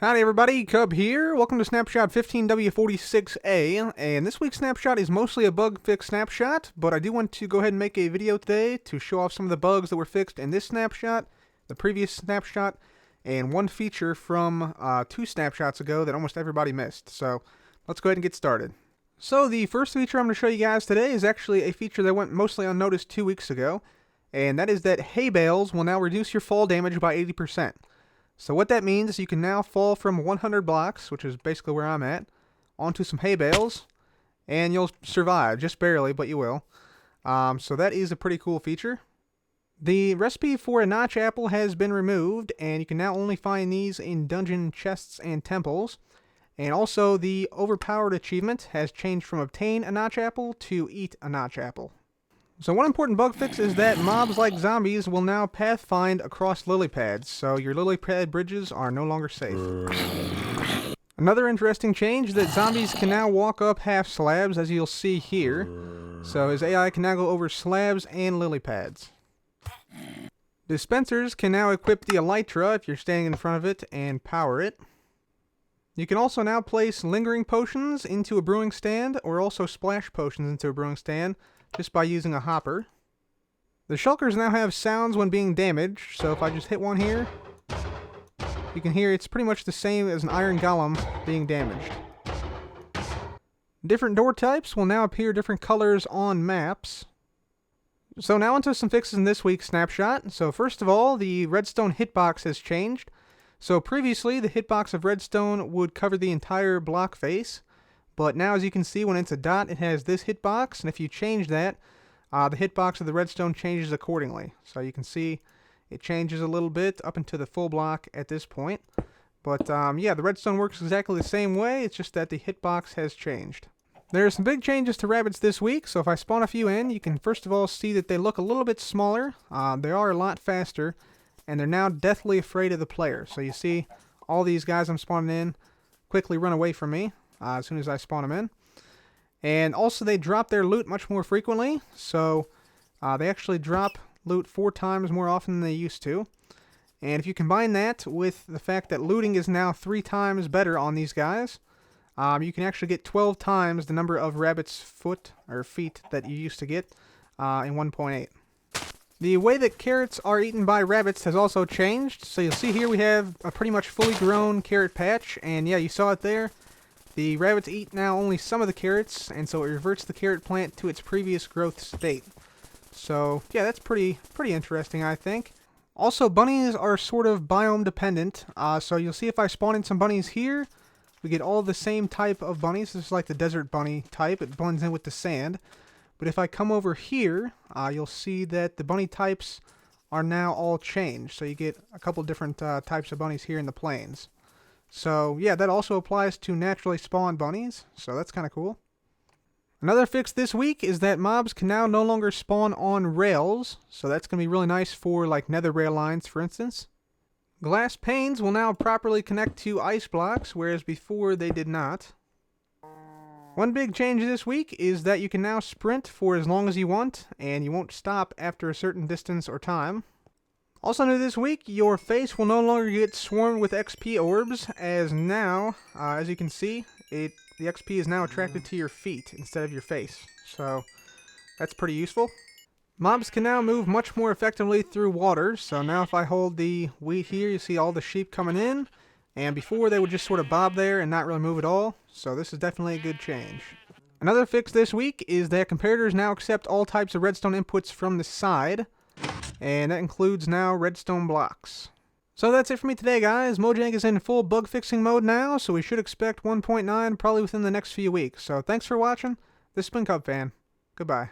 Howdy everybody, Cub here. Welcome to Snapshot 15w46a, and this week's snapshot is mostly a bug fix snapshot, but I do want to go ahead and make a video today to show off some of the bugs that were fixed in this snapshot, the previous snapshot, and one feature from 2 snapshots ago that almost everybody missed. So let's go ahead and get started. So the first feature I'm going to show you guys today is actually a feature that went mostly unnoticed 2 weeks ago, and that is that hay bales will now reduce your fall damage by 80%. So what that means is you can now fall from 100 blocks, which is basically where I'm at, onto some hay bales, and you'll survive, just barely, but you will. So that is a pretty cool feature. The recipe for a notch apple has been removed, and you can now only find these in dungeon chests and temples. And also the overpowered achievement has changed from obtain a notch apple to eat a notch apple. So one important bug fix is that mobs like zombies will now pathfind across lily pads, so your lily pad bridges are no longer safe. Another interesting change is that zombies can now walk up half slabs, as you'll see here. So his AI can now go over slabs and lily pads. Dispensers can now equip the elytra if you're standing in front of it and power it. You can also now place lingering potions into a brewing stand, or also splash potions into a brewing stand, just by using a hopper. The shulkers now have sounds when being damaged, so if I just hit one here, you can hear it's pretty much the same as an iron golem being damaged. Different door types will now appear different colors on maps. So now onto some fixes in this week's snapshot. So first of all, the redstone hitbox has changed. So previously, the hitbox of redstone would cover the entire block face. But now, as you can see, when it's a dot, it has this hitbox, and if you change that, the hitbox of the redstone changes accordingly. So you can see it changes a little bit up into the full block at this point. But yeah, the redstone works exactly the same way, it's just that the hitbox has changed. There are some big changes to rabbits this week, so if I spawn a few in, you can first of all see that they look a little bit smaller, they are a lot faster, and they're now deathly afraid of the player. So you see all these guys I'm spawning in quickly run away from me as soon as I spawn them in. And also they drop their loot much more frequently, so they actually drop loot 4 times more often than they used to. And if you combine that with the fact that looting is now 3 times better on these guys, you can actually get 12 times the number of rabbits' feet that you used to get in 1.8. The way that carrots are eaten by rabbits has also changed. So you'll see here we have a pretty much fully grown carrot patch, and yeah, you saw it there. The rabbits eat now only some of the carrots, and so it reverts the carrot plant to its previous growth state. So yeah, that's pretty interesting, I think. Also, bunnies are sort of biome dependent. So you'll see if I spawn in some bunnies here, we get all the same type of bunnies. This is like the desert bunny type. It blends in with the sand. But if I come over here, you'll see that the bunny types are now all changed. So you get a couple different types of bunnies here in the plains. So yeah, that also applies to naturally spawned bunnies, so that's kind of cool. Another fix this week is that mobs can now no longer spawn on rails, so that's going to be really nice for like nether rail lines, for instance. Glass panes will now properly connect to ice blocks, whereas before they did not. One big change this week is that you can now sprint for as long as you want, and you won't stop after a certain distance or time. Also new this week, your face will no longer get swarmed with XP orbs, as now, as you can see, the XP is now attracted to your feet instead of your face. So that's pretty useful. Mobs can now move much more effectively through water, so now if I hold the wheat here, you see all the sheep coming in, and before they would just sort of bob there and not really move at all, so this is definitely a good change. Another fix this week is that comparators now accept all types of redstone inputs from the side, and that includes now redstone blocks. So that's it for me today, guys. Mojang is in full bug fixing mode now, so we should expect 1.9 probably within the next few weeks. So thanks for watching. This has been Cub Fan. Goodbye.